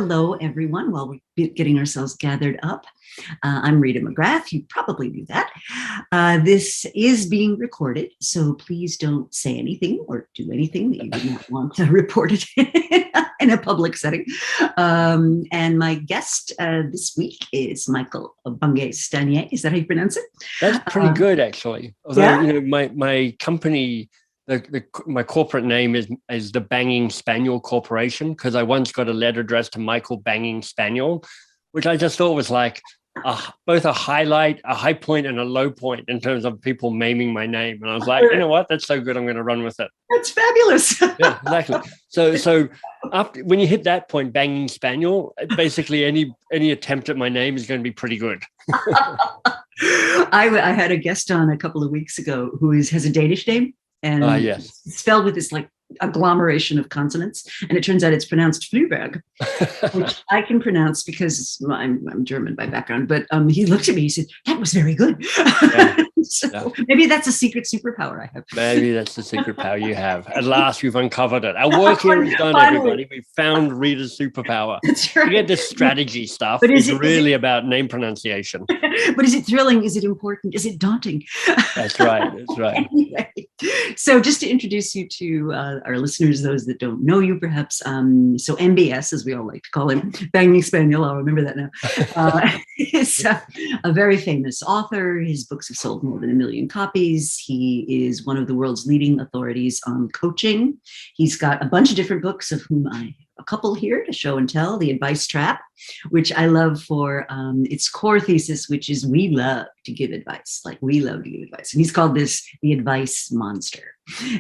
Hello, everyone. While we're getting ourselves gathered up, I'm Rita McGrath. You probably knew that. This is being recorded, so please don't say anything or do anything that you would not want to report it in a public setting. And my guest this week is Michael Bungay Stanier. Is that how you pronounce it? That's pretty good, actually. Although, yeah? My company, my corporate name is the Banging Spaniel Corporation, because I once got a letter addressed to Michael Banging Spaniel, which I just thought was like both a highlight, a high point, and a low point in terms of people maiming my name. And I was like, you know what? That's so good. I'm going to run with it. That's fabulous. Yeah, exactly. So after, when you hit that point, Banging Spaniel, basically any attempt at my name is going to be pretty good. I had a guest on a couple of weeks ago who has a Danish name. And yes. It's spelled with this like agglomeration of consonants, and it turns out it's pronounced Fluberg, which I can pronounce because I'm German by background. But he looked at me, he said, "That was very good." Yeah. Maybe that's a secret superpower I have. Maybe that's the secret power you have. At last, we've uncovered it. Our work here is done, everybody. We found Rita's superpower. That's right. Forget this strategy stuff. But it's really about name pronunciation. But is it thrilling? Is it important? Is it daunting? That's right. That's right. Anyway, so just to introduce you to our listeners, those that don't know you, perhaps. So MBS, as we all like to call him, Banging Spaniel, I'll remember that now, is a very famous author. His books have sold more than 1 million copies. He is one of the world's leading authorities on coaching. He's got a bunch of different books, of whom I have a couple here to show and tell. The Advice Trap, which I love for its core thesis, which is we love to give advice. Like, we love to give advice. And he's called this the Advice Monster.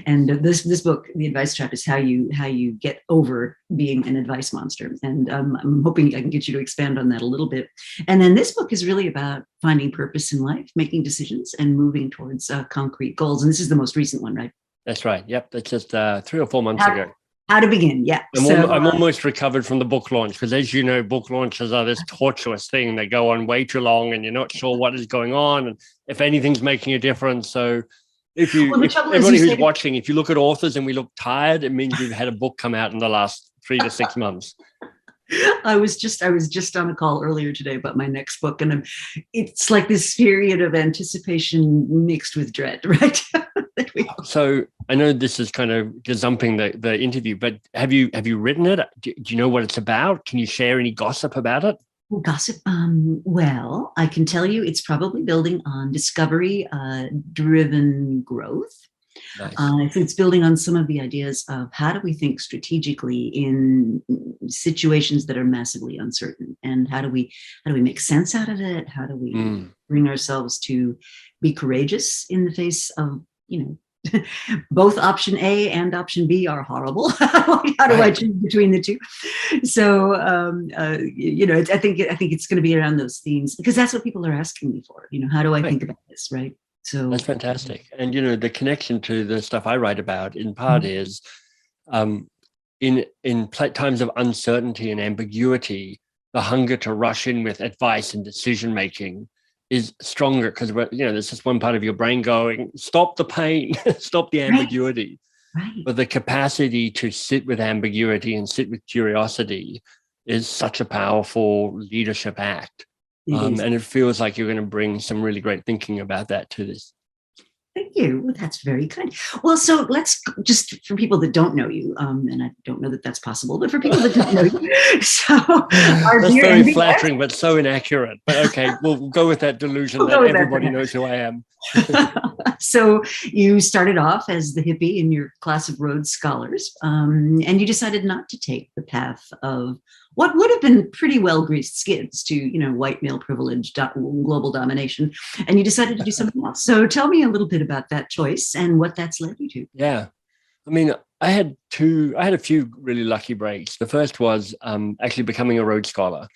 And this book, The Advice Trap, is how you get over being an advice monster. And I'm hoping I can get you to expand on that a little bit. And then this book is really about finding purpose in life, making decisions, and moving towards concrete goals. And this is the most recent one, right? That's right. Yep. That's just 3 or 4 months ago. How to begin, yeah. I'm almost recovered from the book launch, because, as you know, book launches are this tortuous thing. They go on way too long, and you're not sure what is going on and if anything's making a difference. So if everybody who's watching, if you look at authors and we look tired, it means we've had a book come out in the last 3 to 6 months. I was just on a call earlier today about my next book, and it's like this period of anticipation mixed with dread, right? So I know this is kind of gazumping the interview, but have you written it? Do you know what it's about? Can you share any gossip about it? Gossip. Well, I can tell you it's probably building on discovery driven growth. Nice. It's building on some of the ideas of how do we think strategically in situations that are massively uncertain, and how do we make sense out of it? How do we bring ourselves to be courageous in the face of, both option A and option B are horrible. How do I choose between the two? So, I think it's going to be around those themes, because that's what people are asking me for. How do I think about this, right? So that's fantastic. And, the connection to the stuff I write about in part is in times of uncertainty and ambiguity, the hunger to rush in with advice and decision-making is stronger, because there's just one part of your brain going, stop the pain, stop the ambiguity. Right. But the capacity to sit with ambiguity and sit with curiosity is such a powerful leadership act. And it feels like you're going to bring some really great thinking about that to this. Thank you. Well, that's very kind. Well, so let's just, for people that don't know you, and I don't know that that's possible, but for people that don't know you, so that's very flattering, but so inaccurate. But okay, we'll go with that delusion that everybody knows who I am. So you started off as the hippie in your class of Rhodes scholars, and you decided not to take the path of what would have been pretty well-greased skids to, white male privilege, global domination, and you decided to do something else. So tell me a little bit about that choice and what that's led you to. Yeah. I mean, I had a few really lucky breaks. The first was actually becoming a Rhodes Scholar.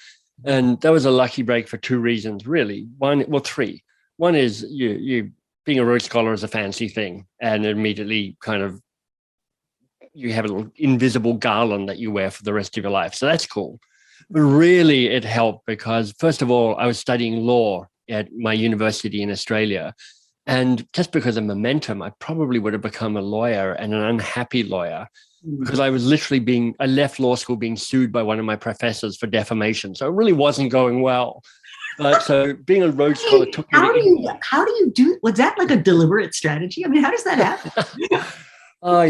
And that was a lucky break for 2 reasons, really. 3. One is you being a Rhodes Scholar is a fancy thing, and immediately kind of you have a little invisible garland that you wear for the rest of your life. So that's cool. But really it helped because, first of all, I was studying law at my university in Australia. And just because of momentum, I probably would have become a lawyer, and an unhappy lawyer, because I was literally I left law school being sued by one of my professors for defamation. So it really wasn't going well. But so being a Rhodes Scholar took me how do you do, was that like a deliberate strategy? I mean, how does that happen? Oh,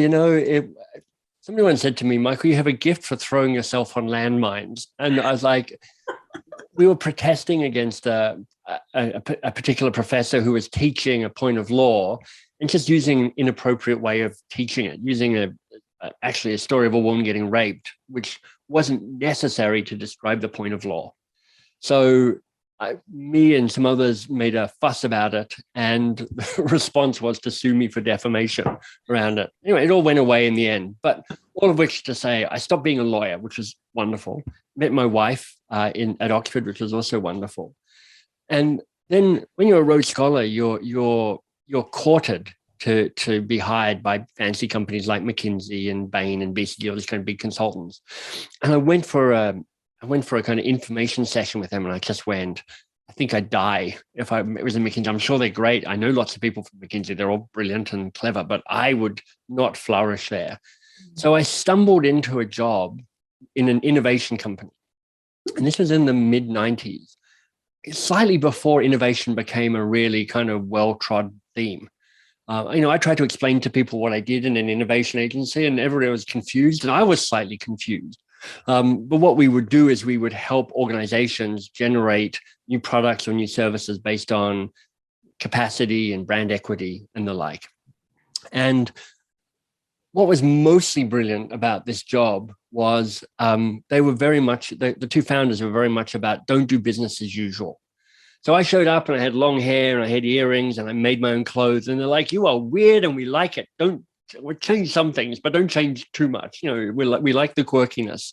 somebody once said to me, Michael, you have a gift for throwing yourself on landmines. And I was like, we were protesting against a particular professor who was teaching a point of law and just using an inappropriate way of teaching it, using actually a story of a woman getting raped, which wasn't necessary to describe the point of law. So me and some others made a fuss about it, and the response was to sue me for defamation around it. Anyway, it all went away in the end, but all of which to say I stopped being a lawyer, which was wonderful. Met my wife at Oxford, which was also wonderful. And then when you're a Rhodes Scholar, you're courted to be hired by fancy companies like McKinsey and Bain and BCG, all these kind of big consultants. And I went for a kind of information session with them, and I just went, I think I'd die if it was in McKinsey. I'm sure they're great. I know lots of people from McKinsey. They're all brilliant and clever, but I would not flourish there. So I stumbled into a job in an innovation company. And this was in the mid-90s, slightly before innovation became a really kind of well-trod theme. I tried to explain to people what I did in an innovation agency, and everybody was confused, and I was slightly confused. But what we would do is we would help organizations generate new products or new services based on capacity and brand equity and the like. And what was mostly brilliant about this job was they were very much, the two founders were very much about don't do business as usual. So I showed up and I had long hair and I had earrings and I made my own clothes, and they're like, you are weird and we like it. We'll change some things, but don't change too much. We like the quirkiness.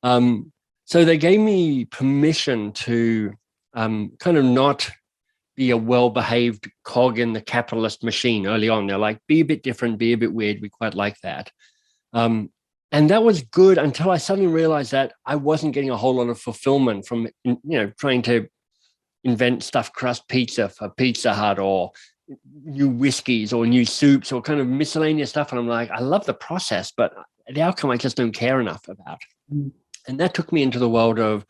So they gave me permission to kind of not be a well-behaved cog in the capitalist machine early on. They're like, be a bit different, be a bit weird. We quite like that. And that was good until I suddenly realized that I wasn't getting a whole lot of fulfillment from, trying to invent stuffed crust pizza for Pizza Hut, or new whiskeys or new soups or kind of miscellaneous stuff. And I'm like, I love the process, but the outcome I just don't care enough about. And that took me into the world of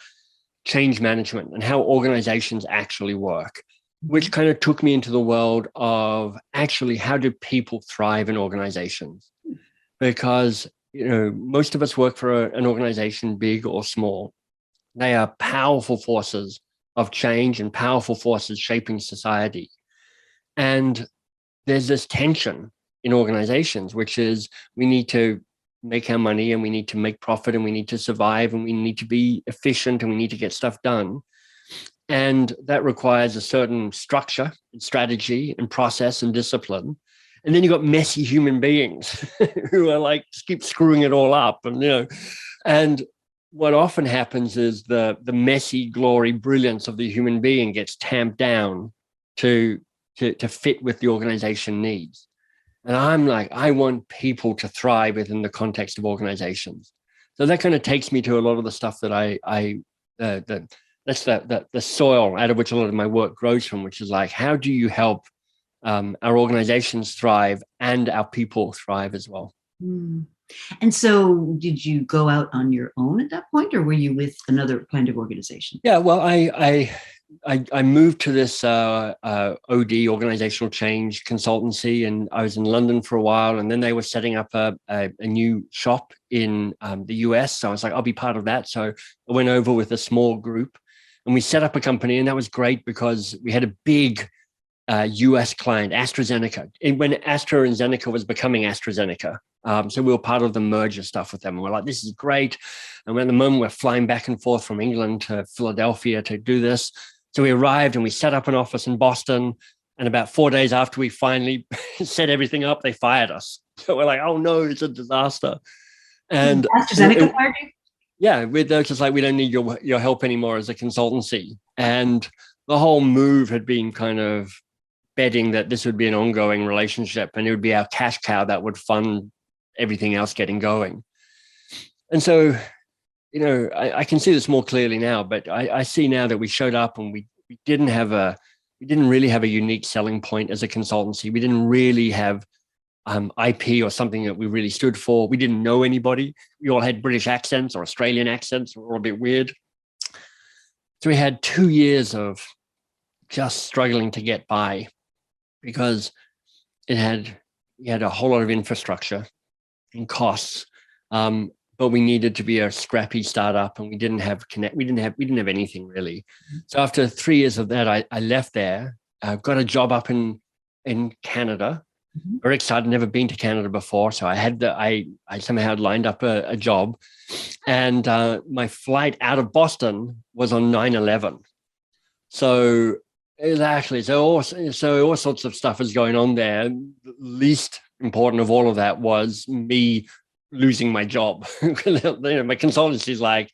change management and how organizations actually work, which kind of took me into the world of actually how do people thrive in organizations? Because, most of us work for an organization, big or small. They are powerful forces of change and powerful forces shaping society. And there's this tension in organizations, which is we need to make our money and we need to make profit and we need to survive and we need to be efficient and we need to get stuff done. And that requires a certain structure and strategy and process and discipline. And then you've got messy human beings who are like, just keep screwing it all up. And what often happens is the messy glory, brilliance of the human being gets tamped down to fit with the organization needs. And I'm like, I want people to thrive within the context of organizations. So that kind of takes me to a lot of the stuff that that's the soil out of which a lot of my work grows from, which is like, how do you help our organizations thrive and our people thrive as well? And so did you go out on your own at that point, or were you with another kind of organization? Yeah, well, I moved to this OD, organizational change consultancy, and I was in London for a while, and then they were setting up a new shop in the US. So I was like, I'll be part of that. So I went over with a small group and we set up a company, and that was great because we had a big US client, AstraZeneca, when AstraZeneca was becoming AstraZeneca. So we were part of the merger stuff with them. And we're like, this is great. And at the moment, we're flying back and forth from England to Philadelphia to do this. So we arrived and we set up an office in Boston. And about 4 days after we finally set everything up, they fired us. So we're like, oh no, it's a disaster. And AstraZeneca fired you? Yeah, they're just like, we don't need your help anymore as a consultancy. And the whole move had been kind of betting that this would be an ongoing relationship and it would be our cash cow that would fund everything else getting going. And so, I can see this more clearly now, but I see now that we showed up and we didn't have a we didn't really have a unique selling point as a consultancy. We didn't really have IP or something that we really stood for. We didn't know anybody. We all had British accents or Australian accents. We were all a bit weird. So we had 2 years of just struggling to get by because we had a whole lot of infrastructure and costs, but we needed to be a scrappy startup, and we didn't have anything really. So after 3 years of that, I left there. Got a job up in Canada. Very excited, never been to Canada before, so I somehow somehow lined up a job, and my flight out of Boston was on 9/11. So exactly, so all sorts of stuff is going on there. The least important of all of that was me losing my job. My consultancy is like,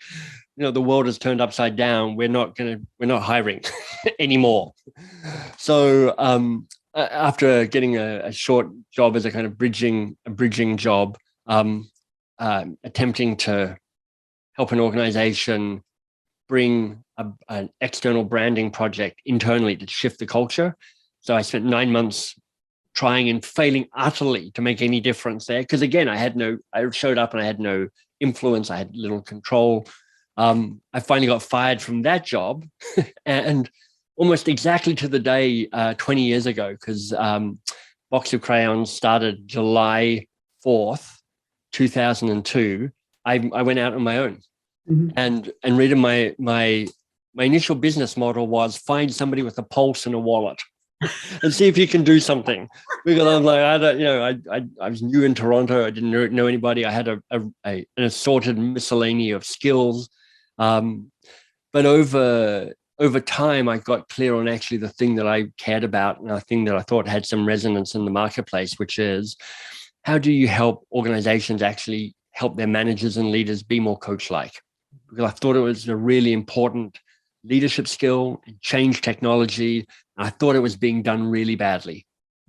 the world has turned upside down. We're not hiring anymore. So after getting a short job as a kind of bridging job, attempting to help an organization bring an external branding project internally to shift the culture. So I spent 9 months trying and failing utterly to make any difference there. Because again, I showed up and I had no influence. I had little control. I finally got fired from that job and almost exactly to the day 20 years ago, because Box of Crayons started July 4th, 2002. I went out on my own. And Rita, my initial business model was find somebody with a pulse and a wallet and see if you can do something. Because I'm like, I was new in Toronto. I didn't know anybody. I had an assorted miscellany of skills. But over time, I got clear on actually the thing that I cared about and the thing that I thought had some resonance in the marketplace, which is how do you help organizations actually help their managers and leaders be more coach-like? Because I thought it was a really important leadership skill and change technology. And I thought it was being done really badly.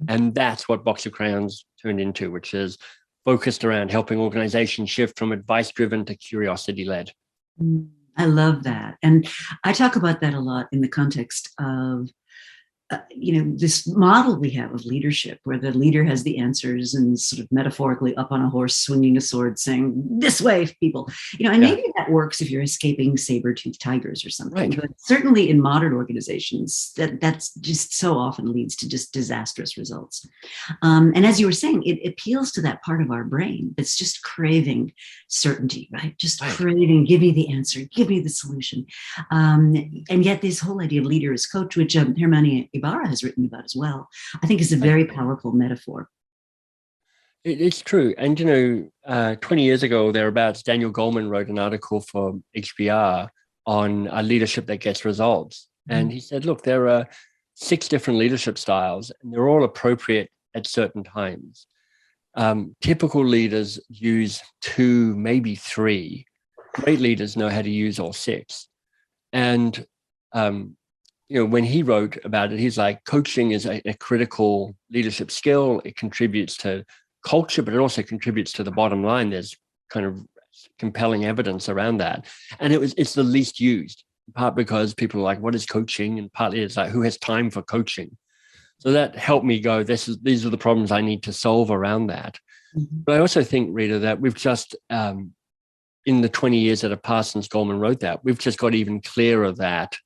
And that's what Box of Crayons turned into, which is focused around helping organizations shift from advice-driven to curiosity-led. I love that. And I talk about that a lot in the context of, this model we have of leadership, where the leader has the answers and sort of metaphorically up on a horse, swinging a sword, saying, "This way, people." And maybe that works if you're escaping saber-toothed tigers or something. Right. But certainly in modern organizations, that's just so often leads to just disastrous results. And as you were saying, it appeals to that part of our brain that's just craving certainty, right? Just craving, give me the answer, give me the solution. And yet this whole idea of leader as coach, which Hermione Ibarra has written about as well, I think is a very powerful metaphor. It's true. And, 20 years ago, thereabouts, Daniel Goleman wrote an article for HBR on a leadership that gets results. And he said, look, there are 6 different leadership styles, and they're all appropriate at certain times. Typical leaders use 2, maybe 3. Great leaders know how to use all 6. And, when he wrote about it, he's like, coaching is a critical leadership skill. It contributes to culture, but it also contributes to the bottom line. There's kind of compelling evidence around that. And it's the least used, in part because people are like, what is coaching? And partly it's like, who has time for coaching? So that helped me go, these are the problems I need to solve around that. But I also think, Rita, that we've just, in the 20 years that have passed since Goleman wrote that, we've just got even clearer that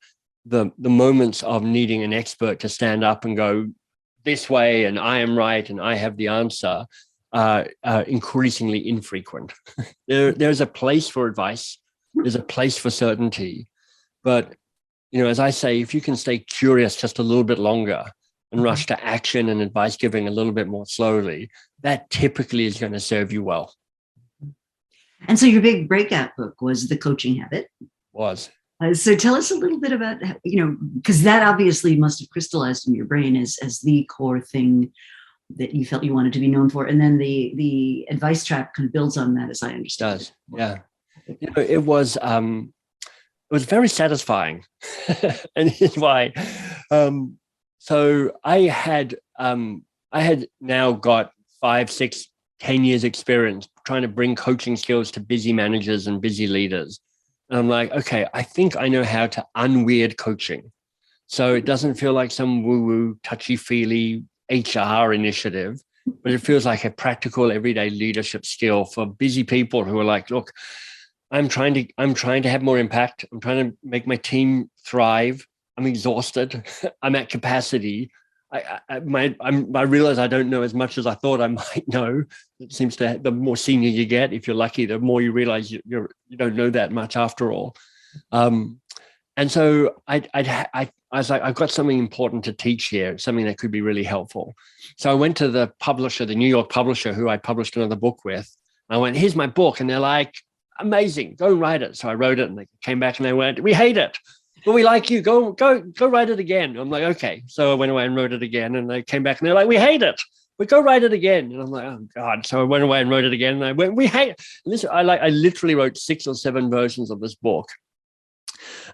the moments of needing an expert to stand up and go this way and I am right and I have the answer are increasingly infrequent. There's a place for advice. There's a place for certainty. But, as I say, if you can stay curious just a little bit longer and rush to action and advice giving a little bit more slowly, that typically is going to serve you well. And so your big breakout book was The Coaching Habit. So tell us a little bit about, because that obviously must have crystallized in your brain as the core thing that you felt you wanted to be known for. And then the advice track kind of builds on that, as I understand. It does, yeah. It was very satisfying. And here's why. So I had now got 5, 6, 10 years experience trying to bring coaching skills to busy managers and busy leaders. And I'm like, okay, I think I know how to unweird coaching. So it doesn't feel like some woo-woo, touchy-feely HR initiative, but it feels like a practical, everyday leadership skill for busy people who are like, look, I'm trying to have more impact. I'm trying to make my team thrive. I'm exhausted. I'm at capacity. I realize I don't know as much as I thought I might know. It seems to, the more senior you get, if you're lucky, the more you realize you don't know that much after all. And so I was like, I've got something important to teach here, something that could be really helpful. So I went to the publisher, the New York publisher, who I published another book with. I went, here's my book. And they're like, amazing, go write it. So I wrote it, and they came back and they went, we hate it, but we like you, go write it again. I'm like, okay. So I went away and wrote it again, and they came back and they're like, we hate it, but go write it again. And I'm like, oh God. So I went away and wrote it again, and I went, we hate it. And this, I literally wrote 6 or 7 versions of this book.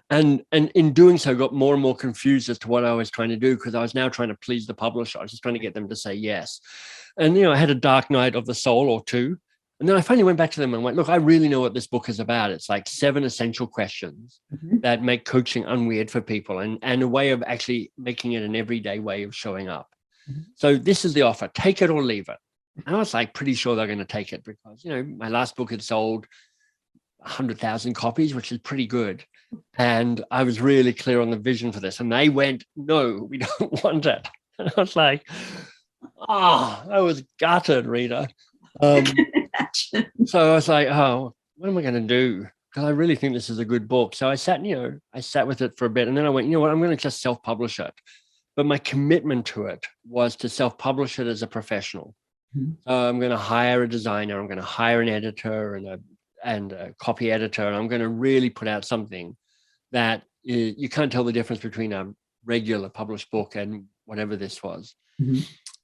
And in doing so, got more and more confused as to what I was trying to do, because I was now trying to please the publisher. I was just trying to get them to say yes. And, I had a dark night of the soul or two. And then I finally went back to them and went, look, I really know what this book is about. It's like 7 essential questions that make coaching unweird for people, and a way of actually making it an everyday way of showing up. So this is the offer, take it or leave it. And I was like pretty sure they're going to take it, because, my last book had sold 100,000 copies, which is pretty good. And I was really clear on the vision for this. And they went, no, we don't want it. And I was like, I was gutted, Rita. So I was like, oh, what am I going to do? Because I really think this is a good book. So I sat with it for a bit. And then I went, what, I'm going to just self-publish it. But my commitment to it was to self-publish it as a professional. I'm going to hire a designer. I'm going to hire an editor and a copy editor. And I'm going to really put out something that you can't tell the difference between a regular published book and whatever this was.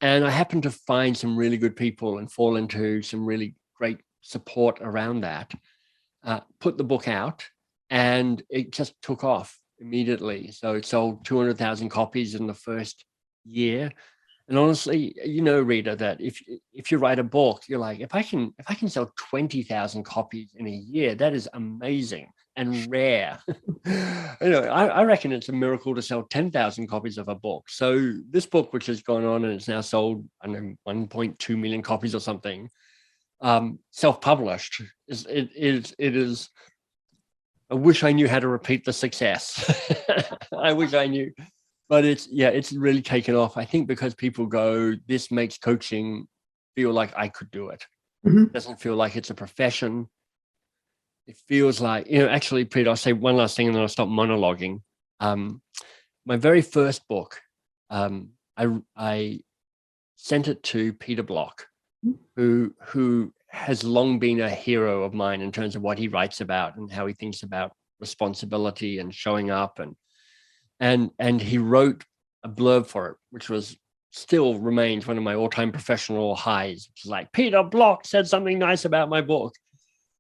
And I happened to find some really good people and fall into some really great support around that, put the book out, and it just took off immediately. So it sold 200,000 copies in the first year. And honestly, Rita, that if you write a book, you're like, if I can sell 20,000 copies in a year, that is amazing and rare. I reckon it's a miracle to sell 10,000 copies of a book. So this book, which has gone on and it's now sold, I don't know, 1.2 million copies or something, self-published, it is. I wish I knew how to repeat the success. I wish I knew. But it's really taken off. I think because people go, this makes coaching feel like I could do it. It doesn't feel like it's a profession. It feels like, actually, Peter, I'll say one last thing and then I'll stop monologuing. My very first book, I sent it to Peter Block, who has long been a hero of mine in terms of what he writes about and how he thinks about responsibility and showing up. And he wrote a blurb for it, which still remains one of my all-time professional highs, which is like, Peter Block said something nice about my book.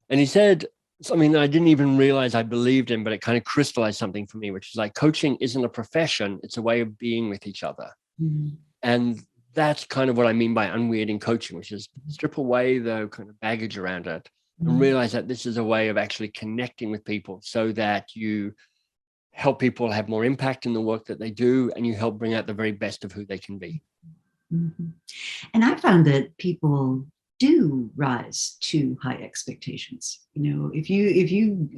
And he said something that I didn't even realize I believed in, but it kind of crystallized something for me, which is like, coaching isn't a profession, it's a way of being with each other. And that's kind of what I mean by unweirding coaching, which is strip away the kind of baggage around it and realize that this is a way of actually connecting with people so that you help people have more impact in the work that they do, and you help bring out the very best of who they can be. And I found that people do rise to high expectations. If you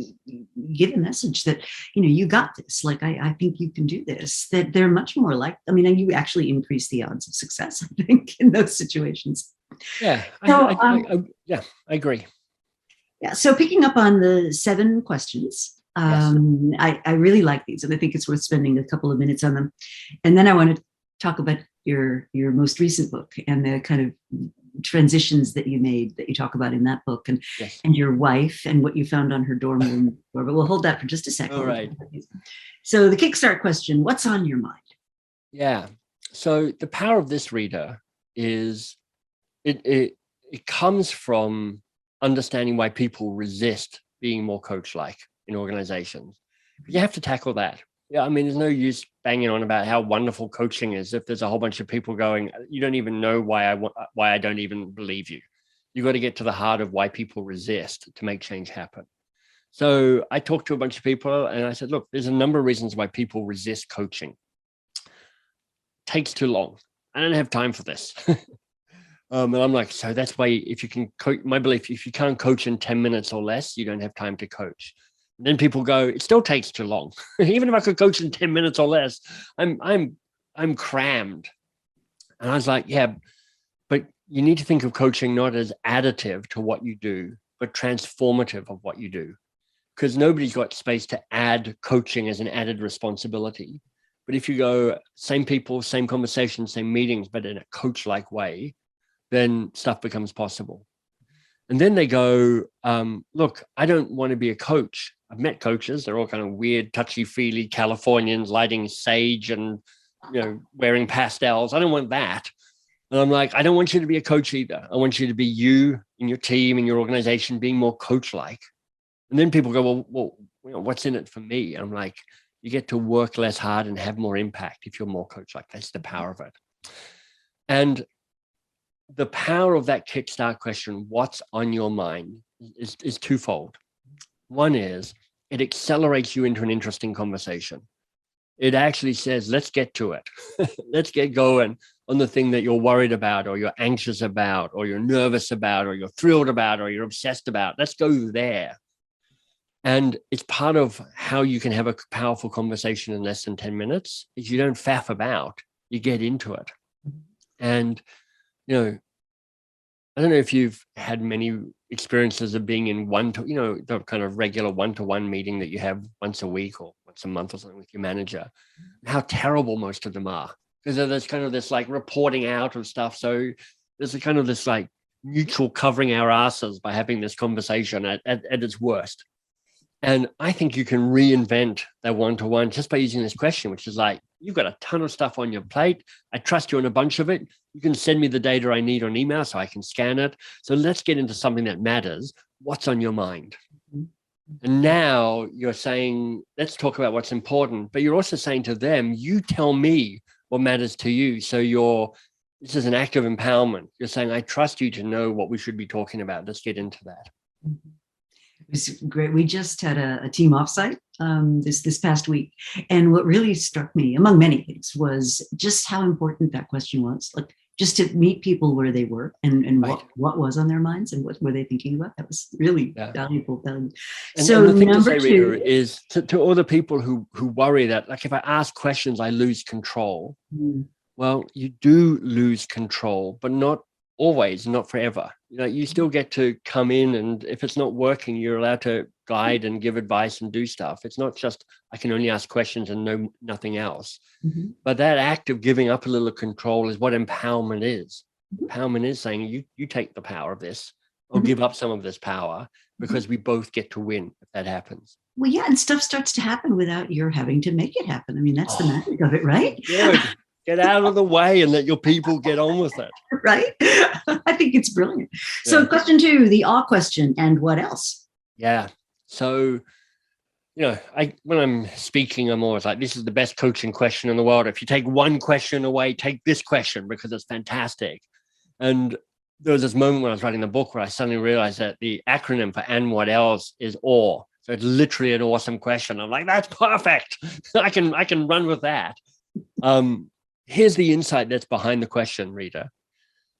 give a message that, you got this, like, I think you can do this, that they're much more like, you actually increase the odds of success, I think, in those situations. Yeah, so, I agree. Yeah. So picking up on the 7 questions, Yes. I really like these, and I think it's worth spending a couple of minutes on them. And then I want to talk about your most recent book and the kind of transitions that you made that you talk about in that book, and your wife and what you found on her dorm room floor. But we'll hold that for just a second. All right. So the kickstart question: what's on your mind? Yeah. So the power of this, reader, is it comes from understanding why people resist being more coach-like in organizations. You have to tackle that. Yeah, there's no use banging on about how wonderful coaching is if there's a whole bunch of people going, you don't even know why I don't even believe you. You got to get to the heart of why people resist to make change happen. So I talked to a bunch of people and I said, look, there's a number of reasons why people resist coaching. takes too long. I don't have time for this. And I'm like, so that's why if you can coach, my belief, if you can't coach in 10 minutes or less, you don't have time to coach. And then people go, it still takes too long. Even if I could coach in 10 minutes or less, I'm crammed. And I was like, yeah, but you need to think of coaching not as additive to what you do, but transformative of what you do. Because nobody's got space to add coaching as an added responsibility. But if you go same people, same conversation, same meetings, but in a coach-like way, then stuff becomes possible. And then they go, look, I don't want to be a coach. I've met coaches. They're all kind of weird, touchy-feely Californians lighting sage and, wearing pastels. I don't want that. And I'm like, I don't want you to be a coach either. I want you to be you and your team and your organization being more coach-like. And then people go, well, what's in it for me? And I'm like, you get to work less hard and have more impact if you're more coach-like. That's the power of it. And the power of that kickstart question, what's on your mind, is twofold. One is it accelerates you into an interesting conversation. It actually says, let's get to it. Let's get going on the thing that you're worried about, or you're anxious about, or you're nervous about, or you're thrilled about, or you're obsessed about. Let's go there. And it's part of how you can have a powerful conversation in less than 10 minutes is you don't faff about, you get into it. And, I don't know if you've had many experiences of being in the kind of regular one-to-one meeting that you have once a week or once a month or something with your manager, how terrible most of them are. Because there's kind of this like reporting out of stuff. So there's a kind of this like mutual covering our asses by having this conversation at its worst. And I think you can reinvent that one-to-one just by using this question, which is like, you've got a ton of stuff on your plate. I trust you on a bunch of it. You can send me the data I need on email so I can scan it. So let's get into something that matters. What's on your mind? And now you're saying, let's talk about what's important. But you're also saying to them, you tell me what matters to you. So this is an act of empowerment. You're saying, I trust you to know what we should be talking about. Let's get into that. It was great. We just had a team offsite this past week. And what really struck me, among many things, was just how important that question was. Like, just to meet people where they were and right. what was on their minds and what were they thinking about. That was really valuable. And the thing to say, Rita, is to all the people who worry that, like, if I ask questions, I lose control. Well, you do lose control, but not always, not forever. You still get to come in, and if it's not working, you're allowed to guide and give advice and do stuff. It's not just I can only ask questions and know nothing else. But that act of giving up a little control is what empowerment is. Empowerment is saying you take the power of this, or give up some of this power, because we both get to win if that happens. Well, yeah, and stuff starts to happen without your having to make it happen. I mean, that's the magic of it, right? Good. Get out of the way and let your people get on with it. Right? I think it's brilliant. So question 2, the awe question, and what else? Yeah. So, when I'm speaking, I'm always like, this is the best coaching question in the world. If you take one question away, take this question because it's fantastic. And there was this moment when I was writing the book where I suddenly realized that the acronym for and what else is awe. So it's literally an awesome question. I'm like, that's perfect. I can run with that. Here's the insight that's behind the question, Rita.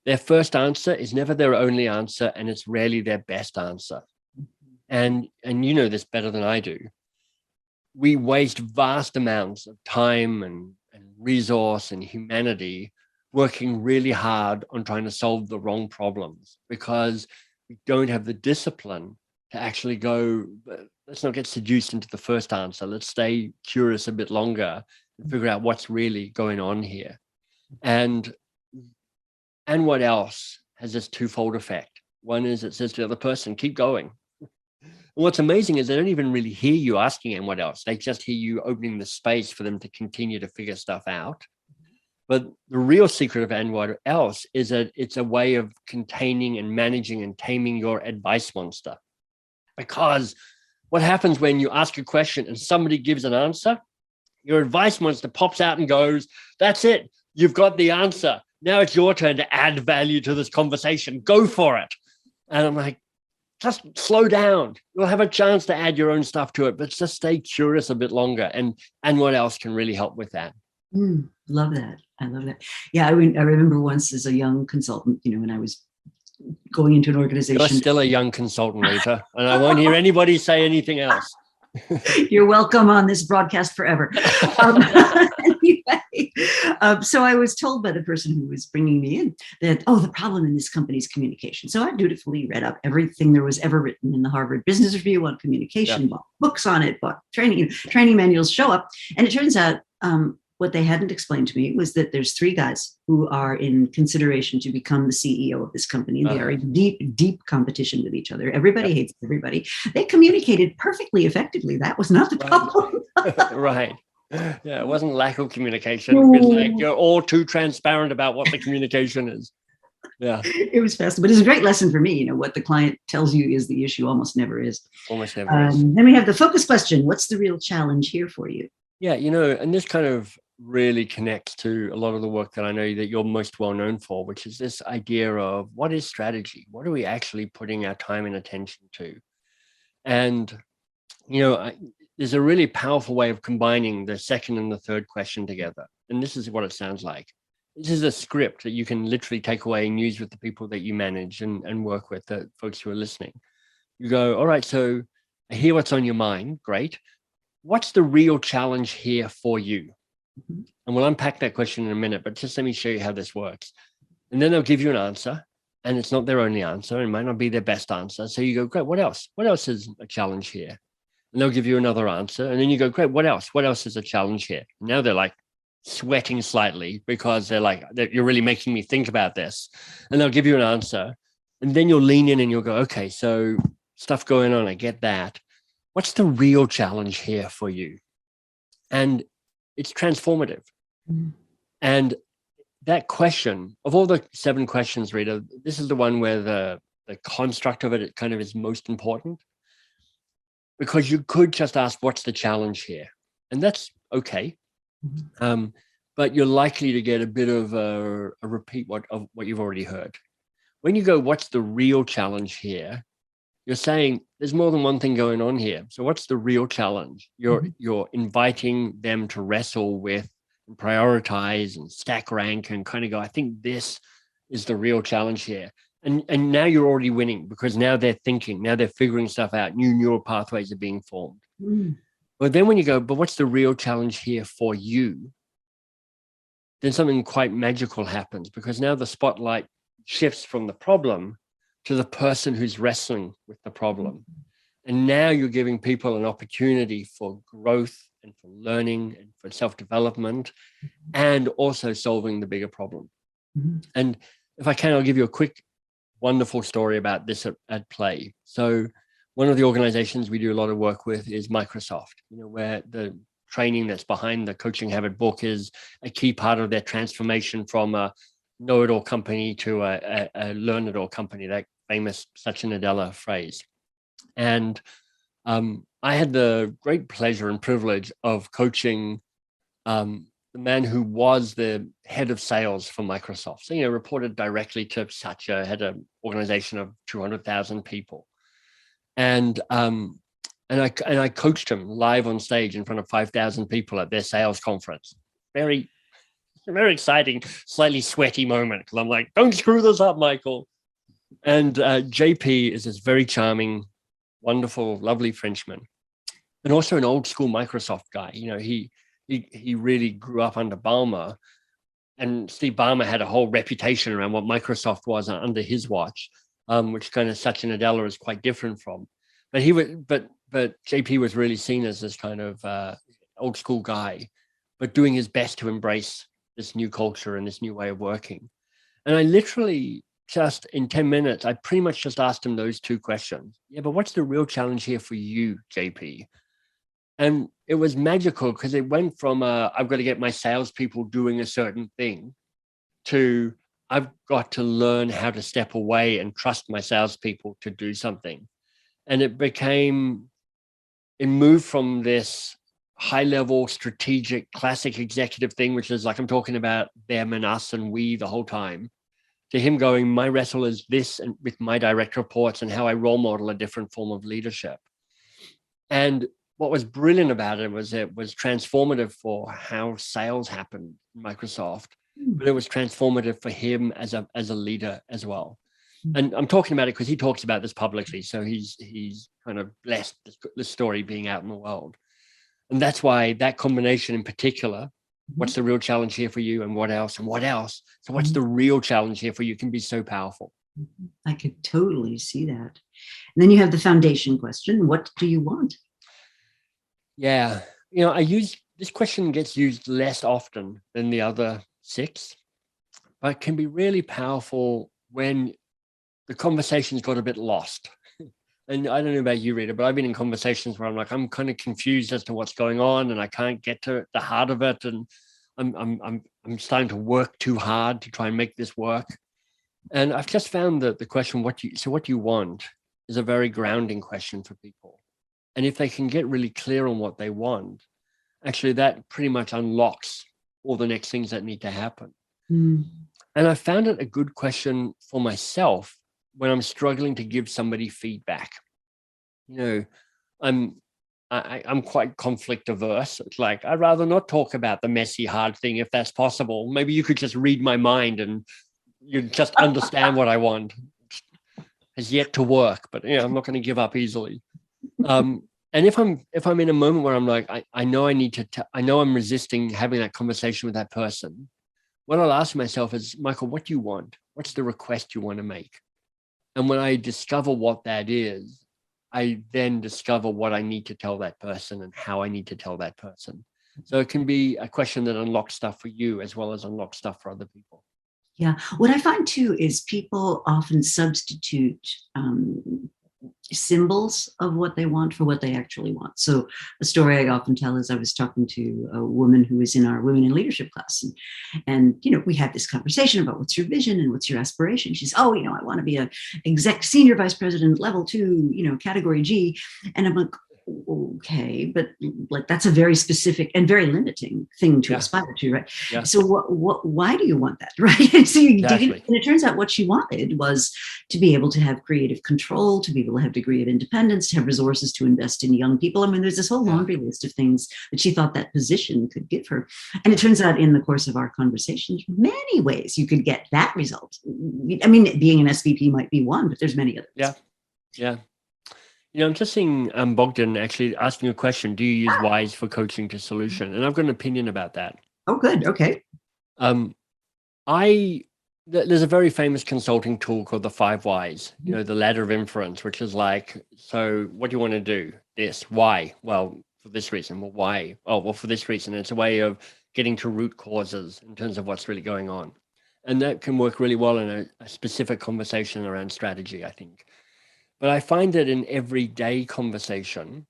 Their first answer is never their only answer, and it's rarely their best answer. And you know this better than I do. We waste vast amounts of time and resource and humanity working really hard on trying to solve the wrong problems because we don't have the discipline to actually go, let's not get seduced into the first answer. Let's stay curious a bit longer and figure out what's really going on here. And what else has this twofold effect? One is it says to the other person, keep going. And what's amazing is they don't even really hear you asking and what else. They just hear you opening the space for them to continue to figure stuff out. But the real secret of and what else is that it's a way of containing and managing and taming your advice monster. Because what happens when you ask a question and somebody gives an answer, your advice monster pops out and goes, that's it. You've got the answer. Now it's your turn to add value to this conversation. Go for it. And I'm like, just slow down. You'll have a chance to add your own stuff to it, but just stay curious a bit longer. And what else can really help with that? Love that. I love that. Yeah, I remember once as a young consultant, when I was going into an organization. You're still a young consultant, Rita, and I won't hear anybody say anything else. You're welcome on this broadcast forever. Anyway, so I was told by the person who was bringing me in that, the problem in this company is communication. So I dutifully read up everything there was ever written in the Harvard Business Review on communication, bought books on it, bought training manuals show up. And it turns out what they hadn't explained to me was that there's 3 guys who are in consideration to become the CEO of this company. They are in deep, deep competition with each other. Everybody hates everybody. They communicated perfectly effectively. That was not the problem. Right. Yeah, it wasn't lack of communication. It was like you're all too transparent about what the communication is. Yeah. It was fast, but it's a great lesson for me. What the client tells you is the issue almost never is. Almost never is. Then we have the focus question. What's the real challenge here for you? Yeah, and this kind of really connects to a lot of the work that I know that you're most well known for, which is this idea of what is strategy? What are we actually putting our time and attention to? And, there's a really powerful way of combining the second and the third question together. And this is what it sounds like. This is a script that you can literally take away and use with the people that you manage and work with, the folks who are listening. You go, all right, so I hear what's on your mind. Great. What's the real challenge here for you? And we'll unpack that question in a minute, but just let me show you how this works. And then they'll give you an answer, and it's not their only answer. It might not be their best answer. So you go, great, what else? What else is a challenge here? And they'll give you another answer. And then you go, great, what else? What else is a challenge here? And now they're like sweating slightly because they're like, you're really making me think about this. And they'll give you an answer. And then you'll lean in and you'll go, okay, so stuff going on, I get that. What's the real challenge here for you? And it's transformative. And that question, of all the 7 questions, Rita, this is the one where the construct of it kind of is most important, because you could just ask, what's the challenge here? And that's okay. But you're likely to get a bit of a repeat of what you've already heard. When you go, what's the real challenge here? You're saying there's more than one thing going on here. So what's the real challenge? You're inviting them to wrestle with and prioritize and stack rank and kind of go, I think this is the real challenge here. And now you're already winning, because now they're thinking, now they're figuring stuff out. New neural pathways are being formed. But then when you go, but what's the real challenge here for you? Then something quite magical happens, because now the spotlight shifts from the problem to the person who's wrestling with the problem. And now you're giving people an opportunity for growth and for learning and for self-development, and also solving the bigger problem. And if I can, I'll give you a quick, wonderful story about this at play. So one of the organizations we do a lot of work with is Microsoft, where the training that's behind the Coaching Habit book is a key part of their transformation from a know-it-all company to a learn-it-all company, that famous Satya Nadella phrase. And I had the great pleasure and privilege of coaching the man who was the head of sales for Microsoft. So, reported directly to Satya, had an organization of 200,000 people. And I coached him live on stage in front of 5,000 people at their sales conference. Very, very exciting, slightly sweaty moment, because I'm like, don't screw this up, Michael. And JP is this very charming, wonderful, lovely Frenchman, and also an old school Microsoft guy. He really grew up under Ballmer, and Steve Ballmer had a whole reputation around what Microsoft was under his watch, which kind of Satya Nadella is quite different from. But but JP was really seen as this kind of old school guy, but doing his best to embrace this new culture and this new way of working. And I literally just in 10 minutes, I pretty much just asked him those 2 questions. Yeah, but what's the real challenge here for you, JP? And it was magical, because it went from I've got to get my salespeople doing a certain thing to I've got to learn how to step away and trust my salespeople to do something. And it moved from this high level strategic classic executive thing, which is like I'm talking about them and us and we the whole time, to him going, my wrestle is this, and with my direct reports and how I role model a different form of leadership. And what was brilliant about it was transformative for how sales happened in Microsoft, but it was transformative for him as a leader as well. And I'm talking about it because he talks about this publicly, so he's kind of blessed this story being out in the world. And that's why that combination in particular, what's the real challenge here for you, and what else, and what else? So what's the real challenge here for you can be so powerful. I could totally see that. And then you have the foundation question: what do you want? Yeah, you know, I use this question, gets used less often than the other 6, but can be really powerful when the conversation's got a bit lost. And I don't know about you, Rita, but I've been in conversations where I'm like, I'm kind of confused as to what's going on, and I can't get to the heart of it, and I'm starting to work too hard to try and make this work. And I've just found that the question, what do you want, is a very grounding question for people. And if they can get really clear on what they want, actually that pretty much unlocks all the next things that need to happen. And I found it a good question for myself when I'm struggling to give somebody feedback. You know, I'm quite conflict averse. It's like, I'd rather not talk about the messy, hard thing if that's possible. Maybe you could just read my mind and you just understand what I want. Has yet to work, but you know, I'm not going to give up easily. And if I'm in a moment where I'm like, I know I need to, I know I'm resisting having that conversation with that person, what I'll ask myself is, Michael, what do you want? What's the request you want to make? And when I discover what that is, I then discover what I need to tell that person and how I need to tell that person. So it can be a question that unlocks stuff for you as well as unlocks stuff for other people. Yeah. What I find too is people often substitute symbols of what they want for what they actually want. So a story I often tell is I was talking to a woman who was in our women in leadership class, and you know, we had this conversation about what's your vision and what's your aspiration. She's, oh, you know, I want to be a senior vice president, level 2, you know, category G. And I'm like, okay, but like that's a very specific and very limiting thing to aspire to, right? Yeah. So why do you want that, right? And so you dig in, and it turns out what she wanted was to be able to have creative control, to be able to have a degree of independence, to have resources to invest in young people. I mean, there's this whole laundry list of things that she thought that position could give her. And it turns out in the course of our conversation, many ways you could get that result. I mean, being an SVP might be one, but there's many others. Yeah. Yeah. You know, I'm just seeing Bogdan actually asking a question. Do you use WISE for coaching to solution? And I've got an opinion about that. Oh, good. Okay. There's a very famous consulting tool called the 5 Whys, you know, the ladder of inference, which is like, so what do you want to do? This. Why? Well, for this reason. Well, why? Oh, well, for this reason. It's a way of getting to root causes in terms of what's really going on. And that can work really well in a specific conversation around strategy, I think. But I find that in everyday conversation,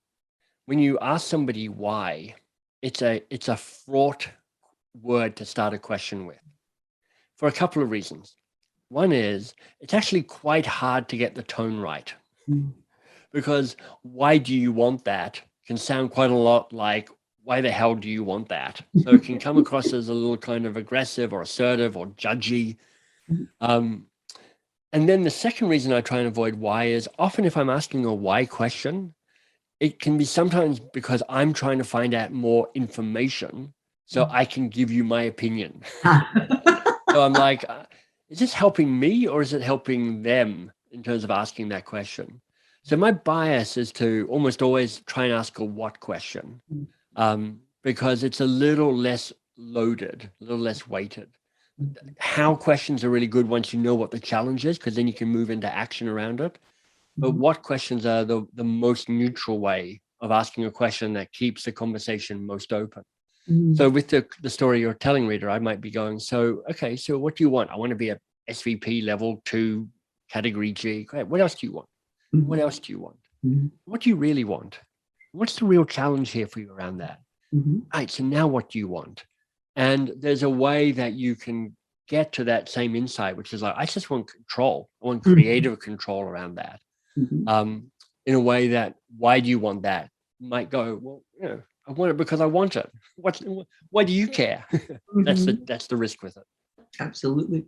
when you ask somebody why, it's a fraught word to start a question with, for a couple of reasons. One is it's actually quite hard to get the tone right, because why do you want that can sound quite a lot like, why the hell do you want that? So it can come across as a little kind of aggressive or assertive or judgy. And then the second reason I try and avoid why is often if I'm asking a why question, it can be sometimes because I'm trying to find out more information so I can give you my opinion. So I'm like, is this helping me or is it helping them in terms of asking that question? So my bias is to almost always try and ask a what question, because it's a little less loaded, a little less weighted. How questions are really good once you know what the challenge is, because then you can move into action around it. But what questions are the most neutral way of asking a question that keeps the conversation most open? So with the story you're telling, Rita, I might be going, so, okay, so what do you want? I want to be a SVP level 2 category G. Great. What else do you want? What else do you want? What do you really want? What's the real challenge here for you around that? Right. So now what do you want? And there's a way that you can get to that same insight, which is like, I just want control. I want creative control around that. In a way that, why do you want that? Might go, well, you know, I want it because I want it. Why do you care? That's the risk with it. Absolutely.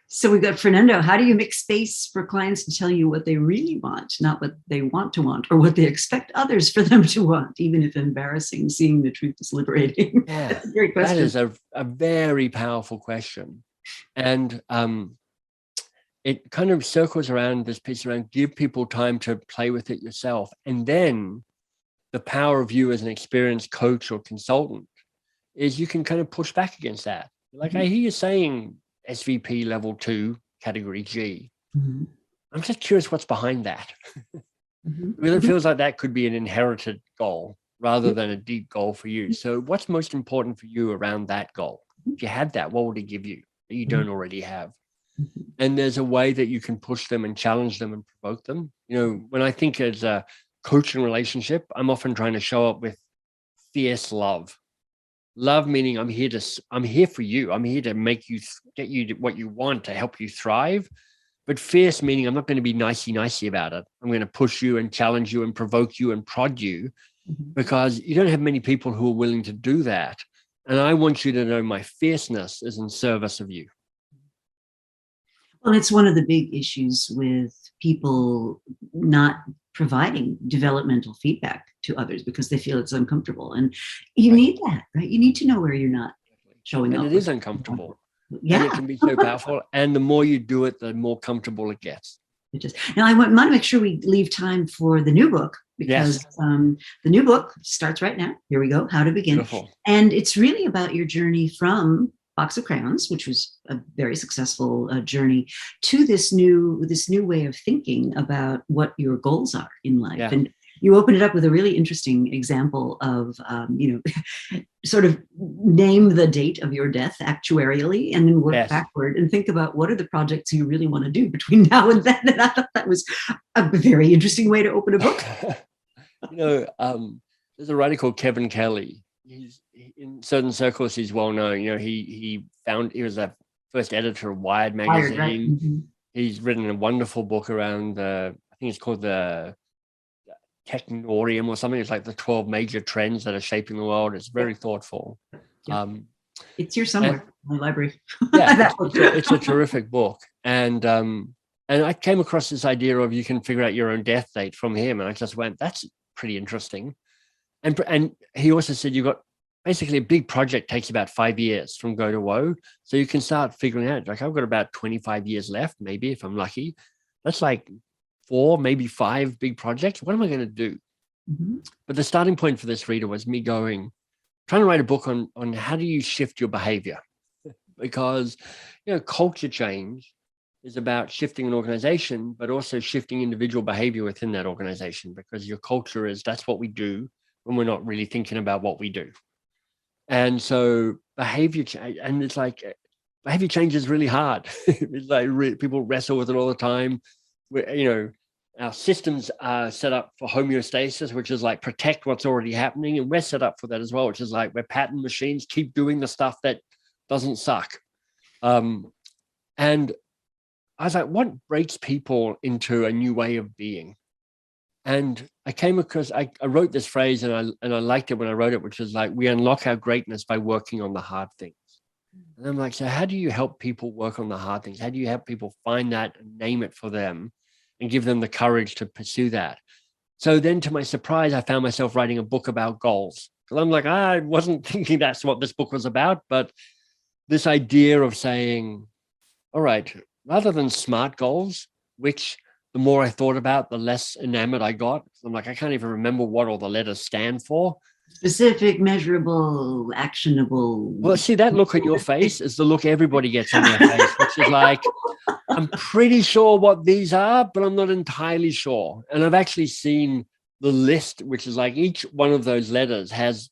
So we've got Fernando. How do you make space for clients to tell you what they really want, not what they want to want, or what they expect others for them to want, even if embarrassing? Seeing the truth is liberating. Yeah, That's a great question. that is a very powerful question. And it kind of circles around this piece around give people time to play with it yourself. And then the power of you as an experienced coach or consultant is you can kind of push back against that. Like, I hear you saying SVP level 2, category G. Mm-hmm. I'm just curious what's behind that. Mm-hmm. Because it feels like that could be an inherited goal rather than a deep goal for you. So what's most important for you around that goal? If you had that, what would it give you that you don't already have? And there's a way that you can push them and challenge them and provoke them. You know, when I think as a coaching relationship, I'm often trying to show up with fierce love. Love meaning I'm here for you. I'm here to make you get you what you want, to help you thrive. But fierce meaning I'm not going to be nicey about it. I'm going to push you and challenge you and provoke you and prod you, because you don't have many people who are willing to do that. And I want you to know my fierceness is in service of you. Well, it's one of the big issues with people not providing developmental feedback to others because they feel it's uncomfortable. And you need that, right? You need to know where you're not showing up. And it is uncomfortable. Yeah. And it can be so powerful. And the more you do it, the more comfortable it gets. Now, I want to make sure we leave time for the new book, because the new book starts right now. Here we go. How to Begin. Beautiful. And it's really about your journey from Box of Crayons, which was a very successful journey, to this new way of thinking about what your goals are in life. Yeah. And you open it up with a really interesting example of, sort of name the date of your death actuarially, and then work backward and think about what are the projects you really want to do between now and then. And I thought that was a very interesting way to open a book. There's a writer called Kevin Kelly. He's in certain circles, he's well known. You know, he was the first editor of Wired magazine. Right. Mm-hmm. He's written a wonderful book around I think it's called the Technorium or something. It's like the 12 major trends that are shaping the world. It's very thoughtful. It's here somewhere in my library. Yeah, it's a terrific book. And I came across this idea of you can figure out your own death date from him, and I just went, that's pretty interesting. And he also said you got basically a big project takes about 5 years from go to woe. So you can start figuring out, like, I've got about 25 years left, maybe, if I'm lucky. That's like 4, maybe 5 big projects. What am I going to do? Mm-hmm. But the starting point for this reader was me trying to write a book on how do you shift your behavior? Because, culture change is about shifting an organization, but also shifting individual behavior within that organization, because your culture that's what we do when we're not really thinking about what we do. And so behavior change, and it's like behavior change is really hard. It's like people wrestle with it all the time. Our systems are set up for homeostasis, which is like protect what's already happening. And we're set up for that as well, which is like we're pattern machines, keep doing the stuff that doesn't suck. And I was like, what breaks people into a new way of being? And I came across, I wrote this phrase and I liked it when I wrote it, which is like, we unlock our greatness by working on the hard things. And I'm like, so how do you help people work on the hard things? How do you help people find that and name it for them and give them the courage to pursue that? So then, to my surprise, I found myself writing a book about goals. Because I'm like, I wasn't thinking that's what this book was about, but this idea of saying, all right, rather than SMART goals, which the more I thought about, the less enamored I got. I'm like, I can't even remember what all the letters stand for. Specific, measurable, actionable. Well, see, that look on your face is the look everybody gets on their face, which is like, I'm pretty sure what these are, but I'm not entirely sure. And I've actually seen the list, which is like each one of those letters has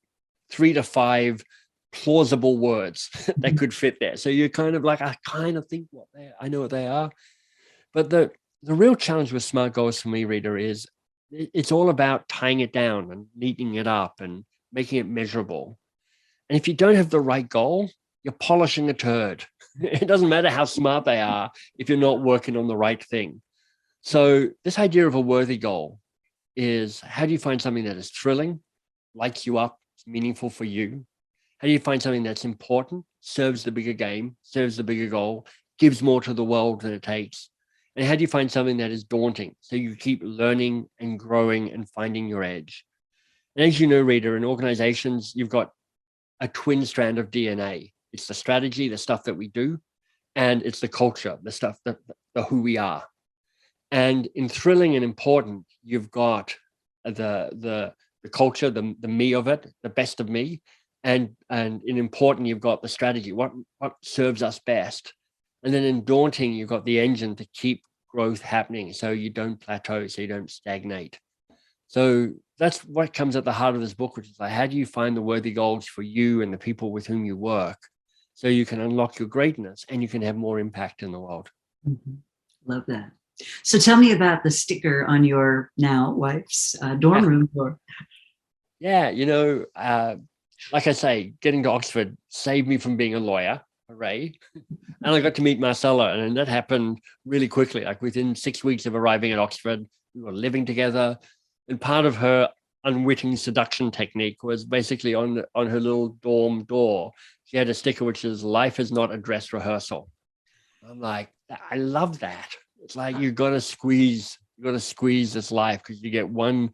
3 to 5 plausible words that could fit there. So you're kind of like, I kind of think I know what they are. But the real challenge with SMART goals for me, Rita, is it's all about tying it down and neatening it up and making it measurable. And if you don't have the right goal, you're polishing a turd. It doesn't matter how smart they are if you're not working on the right thing. So this idea of a worthy goal is, how do you find something that is thrilling, lights you up, is meaningful for you? How do you find something that's important, serves the bigger game, serves the bigger goal, gives more to the world than it takes? And how do you find something that is daunting so you keep learning and growing and finding your edge? And as you know, Rita, in organizations, you've got a twin strand of DNA. It's the strategy, the stuff that we do, and it's the culture, the stuff that the who we are. And in thrilling and important, you've got the culture, the me of it, the best of me, and in important, you've got the strategy, what serves us best. And then in daunting, you've got the engine to keep growth happening, so you don't plateau, so you don't stagnate. So that's what comes at the heart of this book, which is like, how do you find the worthy goals for you and the people with whom you work, so you can unlock your greatness and you can have more impact in the world. Mm-hmm. Love that. So tell me about the sticker on your now wife's dorm room door. Yeah, like I say, getting to Oxford saved me from being a lawyer. Hooray. And I got to meet Marcella, and that happened really quickly. Like within 6 weeks of arriving at Oxford, we were living together. And part of her unwitting seduction technique was basically on her little dorm door, she had a sticker which is "Life is not a dress rehearsal." I'm like, I love that. It's like you got to squeeze this life, because you get one.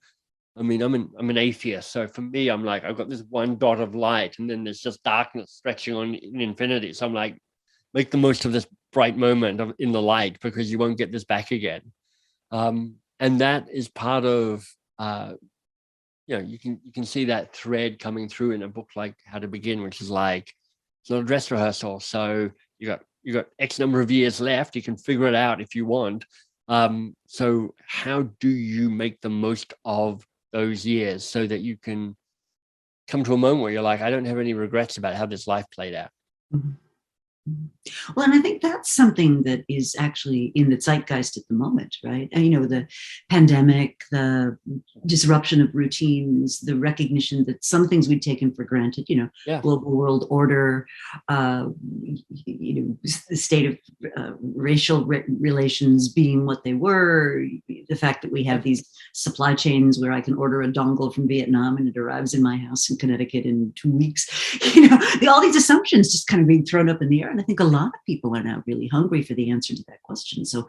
I mean, I'm an atheist, so for me, I'm like, I've got this one dot of light, and then there's just darkness stretching on in infinity. So I'm like, make the most of this bright moment in the light, because you won't get this back again. And that is part of, you can see that thread coming through in a book like How to Begin, which is like, it's not a dress rehearsal. So you got X number of years left. You can figure it out if you want. So how do you make the most of those years so that you can come to a moment where you're like, I don't have any regrets about how this life played out? Mm-hmm. Well, and I think that's something that is actually in the zeitgeist at the moment, right? And, the pandemic, the disruption of routines, the recognition that some things we'd taken for granted, global world order, the state of racial relations being what they were, the fact that we have these supply chains where I can order a dongle from Vietnam and it arrives in my house in Connecticut in 2 weeks, all these assumptions just kind of being thrown up in the air. And I think a lot of people are now really hungry for the answer to that question. So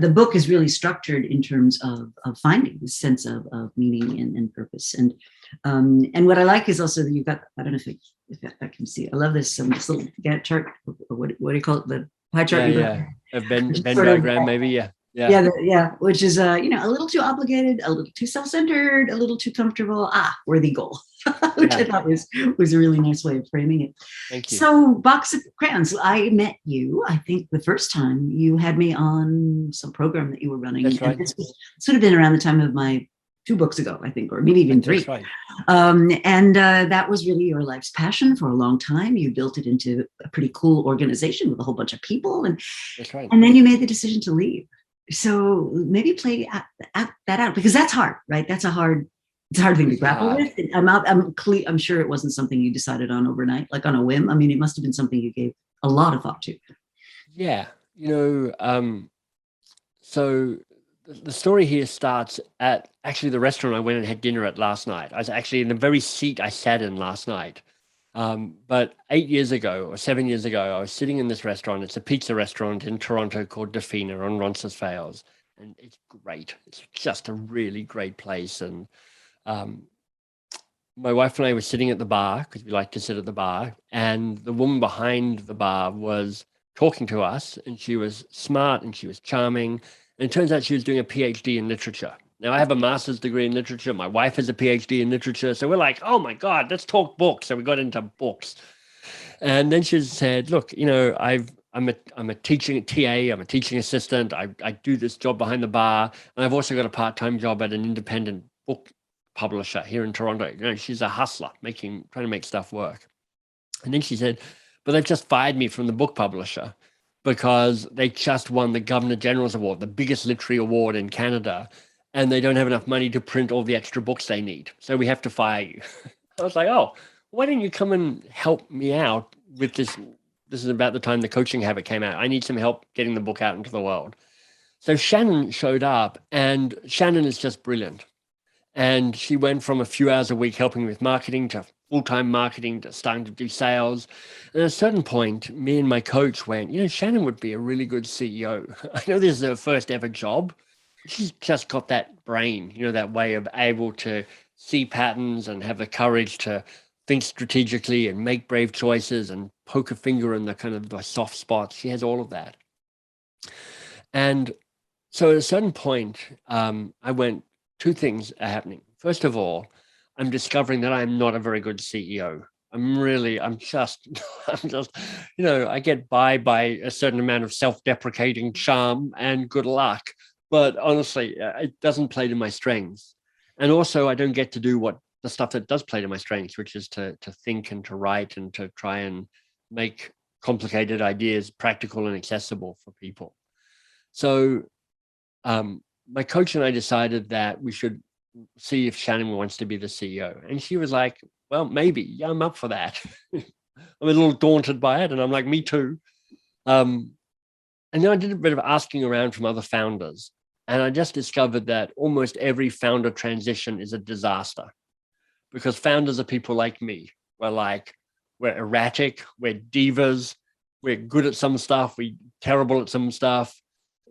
the book is really structured in terms of finding this sense of meaning and purpose. And what I like is also that you've got, I don't know if I can see, I love this little Gantt chart, or what do you call it? The pie chart. A Venn diagram, maybe. Yeah, which is a little too obligated, a little too self-centered, a little too comfortable. Worthy goal, which I thought was a really nice way of framing it. Thank you. So, Box of Crayons. I met you, I think, the first time you had me on some program that you were running. That's right. This would have been around the time of my 2 books ago, I think, or maybe even 3. That's right. And that was really your life's passion for a long time. You built it into a pretty cool organization with a whole bunch of people, and that's right. And then you made the decision to leave. So maybe play that out, because that's hard, right? It's a hard thing to grapple with. I'm sure it wasn't something you decided on overnight, like on a whim. I mean, it must have been something you gave a lot of thought to. Yeah, so the story here starts at actually the restaurant I went and had dinner at last night. I was actually in the very seat I sat in last night. But 8 years ago or 7 years ago, I was sitting in this restaurant. It's a pizza restaurant in Toronto called de on Roncesvalles. And it's great. It's just a really great place. And my wife and I were sitting at the bar, because we like to sit at the bar. And the woman behind the bar was talking to us, and she was smart and she was charming. And it turns out she was doing a PhD in literature. Now, I have a master's degree in literature. My wife has a PhD in literature. So we're like, oh my God, let's talk books. So we got into books. And then she said, look, I'm a teaching TA, I'm a teaching assistant. I do this job behind the bar. And I've also got a part-time job at an independent book publisher here in Toronto. She's a hustler, trying to make stuff work. And then she said, but they've just fired me from the book publisher because they just won the Governor General's Award, the biggest literary award in Canada. And they don't have enough money to print all the extra books they need. So we have to fire you. I was like, oh, why don't you come and help me out with this? This is about the time the Coaching Habit came out. I need some help getting the book out into the world. So Shannon showed up, and Shannon is just brilliant. And she went from a few hours a week helping with marketing to full-time marketing to starting to do sales. And at a certain point, me and my coach went, Shannon would be a really good CEO. I know this is her first ever job. She's just got that brain, that way of able to see patterns and have the courage to think strategically and make brave choices and poke a finger in the kind of the soft spots. She has all of that. And so at a certain point, I went, two things are happening. First of all, I'm discovering that I'm not a very good CEO. I'm just, I get by a certain amount of self-deprecating charm and good luck. But honestly, it doesn't play to my strengths. And also, I don't get to do the stuff that does play to my strengths, which is to think and to write and to try and make complicated ideas practical and accessible for people. So my coach and I decided that we should see if Shannon wants to be the CEO. And she was like, well, maybe. Yeah, I'm up for that. I'm a little daunted by it. And I'm like, me too. And then I did a bit of asking around from other founders. And I just discovered that almost every founder transition is a disaster, because founders are people like me. We're erratic, we're divas, we're good at some stuff, we're terrible at some stuff.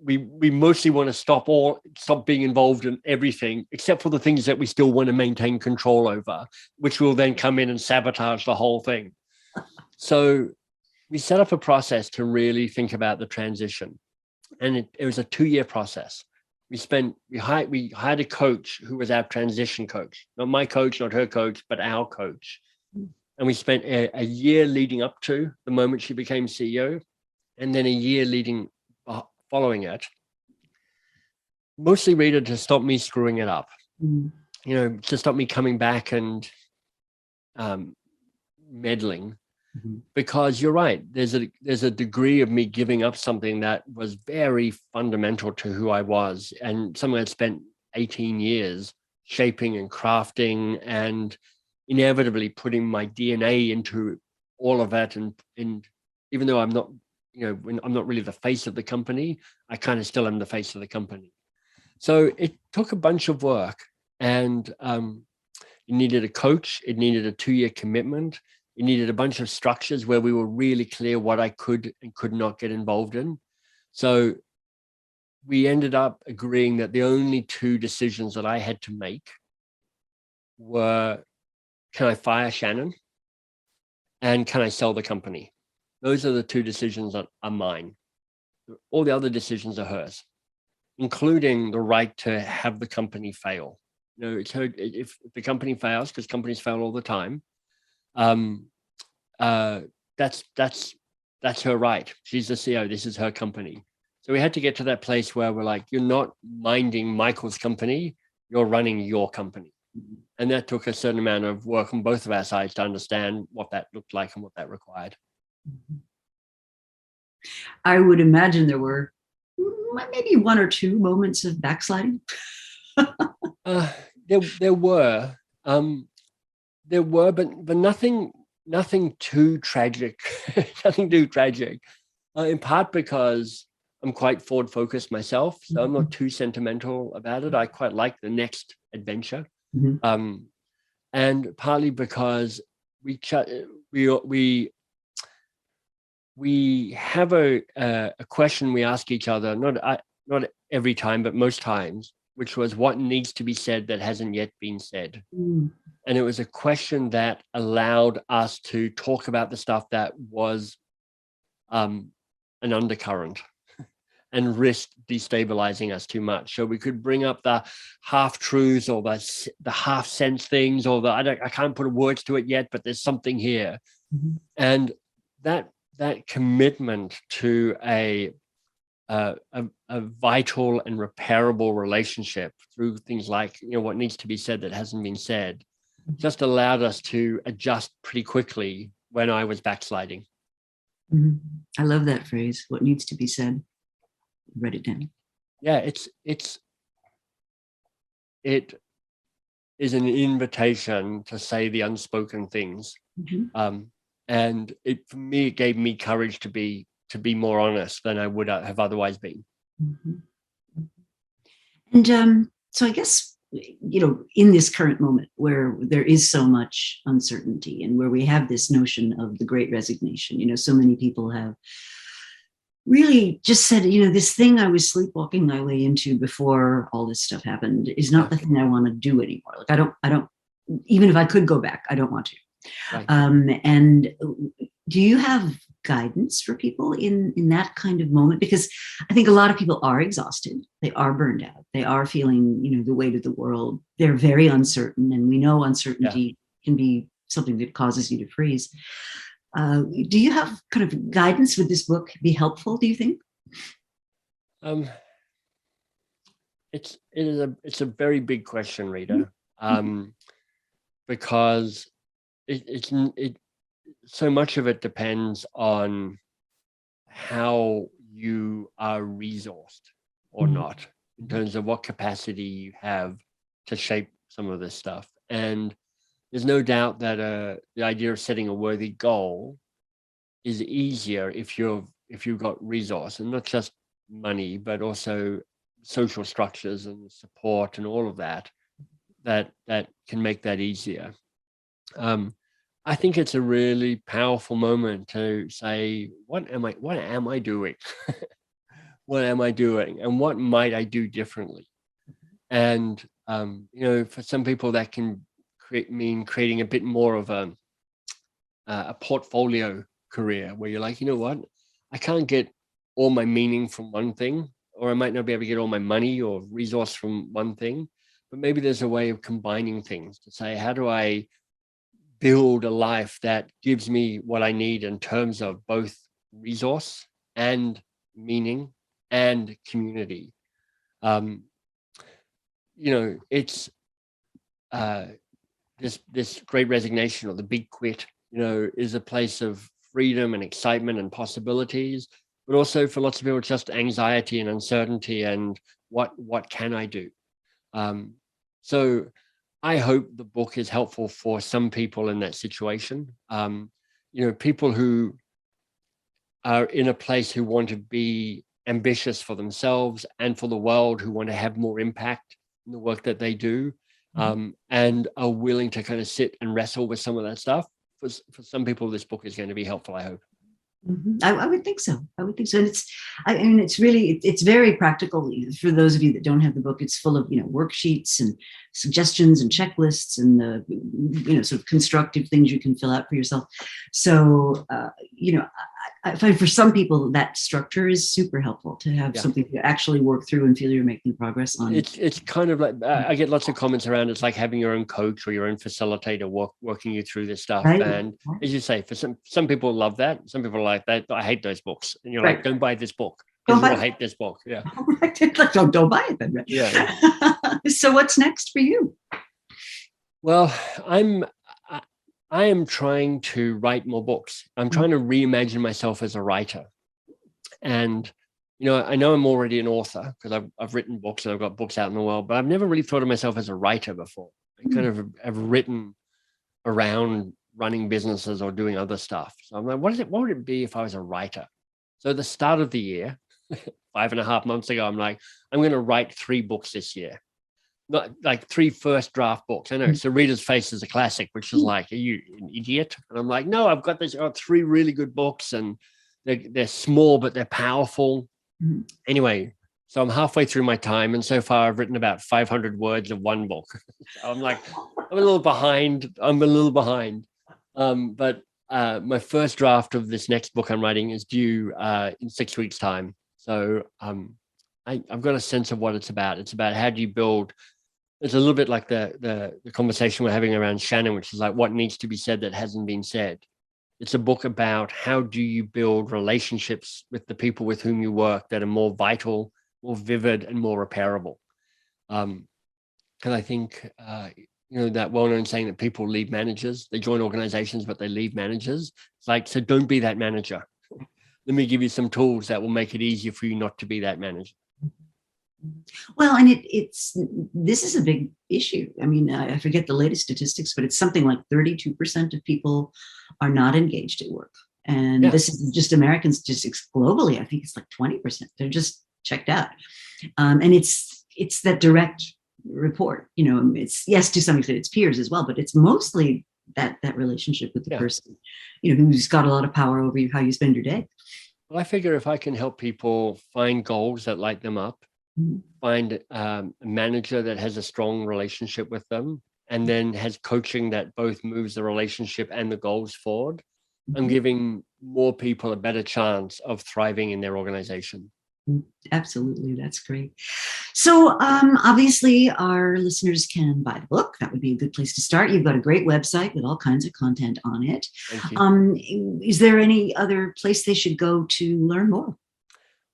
We mostly want to stop being involved in everything, except for the things that we still want to maintain control over, which will then come in and sabotage the whole thing. So we set up a process to really think about the transition. And it was a 2-year process. We hired a coach who was our transition coach, not my coach, not her coach, but our coach. And we spent a year leading up to the moment she became CEO, and then a year following it, mostly Rita to stop me screwing it up, to stop me coming back and meddling. Because you're right, there's a degree of me giving up something that was very fundamental to who I was, and something I'd spent 18 years shaping and crafting and inevitably putting my DNA into all of that. And even though I'm not, I'm not really the face of the company, I kind of still am the face of the company. So it took a bunch of work, and it needed a coach. It needed a 2-year commitment. It needed a bunch of structures where we were really clear what I could and could not get involved in. So we ended up agreeing that the only 2 decisions that I had to make were, can I fire Shannon? And can I sell the company? Those are the 2 decisions that are mine. All the other decisions are hers, including the right to have the company fail. It's her, if the company fails, because companies fail all the time, that's her right. She's the CEO. This is her company. So we had to get to that place where we're like, you're not minding Michael's company, you're running your company. And that took a certain amount of work on both of our sides to understand what that looked like and what that required. I would imagine there were maybe 1 or 2 moments of backsliding. There were, but nothing too tragic. Nothing too tragic. In part because I'm quite forward focused myself, so I'm not too sentimental about it. I quite like the next adventure, and partly because we have a question we ask each other, not every time, but most times, which was, what needs to be said that hasn't yet been said? And it was a question that allowed us to talk about the stuff that was an undercurrent and risked destabilizing us too much. So we could bring up the half-truths or the half-sense things, or I can't put words to it yet, but there's something here. And that commitment to a vital and repairable relationship through things like, what needs to be said that hasn't been said, just allowed us to adjust pretty quickly when I was backsliding. I love that phrase, what needs to be said. Write it down. Yeah, it is an invitation to say the unspoken things. And for me, it gave me courage to be more honest than I would have otherwise been. And so I guess in this current moment where there is so much uncertainty and where we have this notion of the great resignation, so many people have really just said, this thing I was sleepwalking my way into before all this stuff happened is not the thing I want to do anymore. Like, I don't, even if I could go back, I don't want to. Right. And do you have guidance for people in that kind of moment? Because I think a lot of people are exhausted. They are burned out. They are feeling, the weight of the world. They're very uncertain. And we know uncertainty can be something that causes you to freeze. Do you have kind of guidance? Would this book be helpful, do you think? It's a very big question, Rita, because it so much of it depends on how you are resourced or not, in terms of what capacity you have to shape some of this stuff. And there's no doubt that the idea of setting a worthy goal is easier if you've got resource, and not just money, but also social structures and support and all of that can make that easier. I think it's a really powerful moment to say, what am I doing? What am I doing? And what might I do differently? And, for some people that can mean creating a bit more of a portfolio career where you're like, you know what, I can't get all my meaning from one thing, or I might not be able to get all my money or resource from one thing, but maybe there's a way of combining things to say, how do I build a life that gives me what I need in terms of both resource and meaning and community? It's this great resignation, or the big quit, is a place of freedom and excitement and possibilities, but also for lots of people, just anxiety and uncertainty and what can I do? So I hope the book is helpful for some people in that situation. People who are in a place who want to be ambitious for themselves and for the world, who want to have more impact in the work that they do, and are willing to kind of sit and wrestle with some of that stuff. For some people, this book is going to be helpful, I hope. I would think so. And it's very practical. For those of you that don't have the book, it's full of, worksheets and suggestions and checklists and the, sort of constructive things you can fill out for yourself. So, I find for some people that structure is super helpful, to have something to actually work through and feel you're making progress on. It's kind of like, I get lots of comments around, it's like having your own coach or your own facilitator working you through this stuff. Right. And as you say, for some people love that. Some people are like, that, I hate those books. And you're like, don't buy this book. Because you'll hate this book. Yeah. Like, don't buy it then. Right? Yeah. So what's next for you? Well, I am trying to write more books. I'm trying to reimagine myself as a writer. And, I know I'm already an author because I've written books and I've got books out in the world, but I've never really thought of myself as a writer before. I kind of have written around running businesses or doing other stuff. So I'm like, what would it be if I was a writer? So at the start of the year, 5.5 months ago, I'm like, I'm going to write 3 books this year. Not like 3 first draft books. I know. So Reader's Face is a classic, which is like, are you an idiot? And I'm like, no, I've got 3 really good books, and they're small, but they're powerful. Anyway, so I'm halfway through my time, and so far I've written about 500 words of one book. So I'm like, I'm a little behind. But my first draft of this next book I'm writing is due in 6 weeks' time. So I've got a sense of what it's about. It's about how do you build. It's a little bit like the conversation we're having around Shannon, which is like what needs to be said that hasn't been said. It's a book about how do you build relationships with the people with whom you work that are more vital, more vivid, and more repairable. Because I think, that well-known saying that people leave managers, they join organizations, but they leave managers. It's like, so don't be that manager. Let me give you some tools that will make it easier for you not to be that manager. Well, and this is a big issue. I mean, I forget the latest statistics, but it's something like 32% of people are not engaged at work. And this is just American statistics. Globally, I think it's like 20%. They're just checked out. And it's that direct report. It's, yes, to some extent it's peers as well, but it's mostly that relationship with the person, who's got a lot of power over you, how you spend your day. Well, I figure if I can help people find goals that light them up, find a manager that has a strong relationship with them, and then has coaching that both moves the relationship and the goals forward, I'm giving more people a better chance of thriving in their organization. Absolutely. That's great. So obviously our listeners can buy the book. That would be a good place to start. You've got a great website with all kinds of content on it. Thank you. Is there any other place they should go to learn more?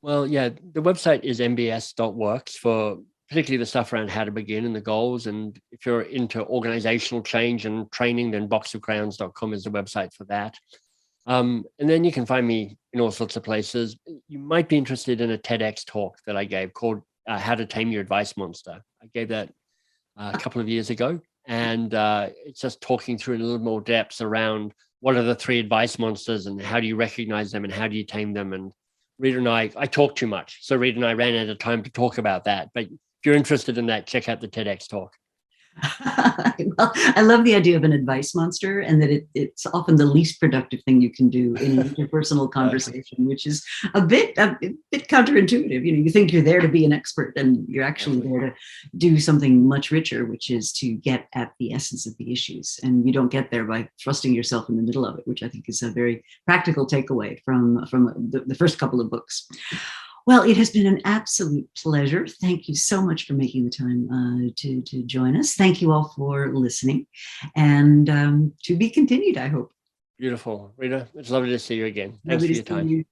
Well, yeah, the website is mbs.works for particularly the stuff around how to begin and the goals. And if you're into organizational change and training, then boxofcrayons.com is the website for that. And then you can find me in all sorts of places. You might be interested in a TEDx talk that I gave called How to Tame Your Advice Monster. I gave that a couple of years ago. And it's just talking through in a little more depth around what are the 3 advice monsters and how do you recognize them and how do you tame them. And Rita and I talk too much. So Rita and I ran out of time to talk about that. But if you're interested in that, check out the TEDx talk. Well, I love the idea of an advice monster, and that it's often the least productive thing you can do in an interpersonal conversation, which is a bit counterintuitive. You think you're there to be an expert, and you're actually there to do something much richer, which is to get at the essence of the issues. And you don't get there by thrusting yourself in the middle of it, which I think is a very practical takeaway from the first couple of books. Well, it has been an absolute pleasure. Thank you so much for making the time to join us. Thank you all for listening, and to be continued, I hope. Beautiful. Rita, it's lovely to see you again. Thanks Lovely for your time.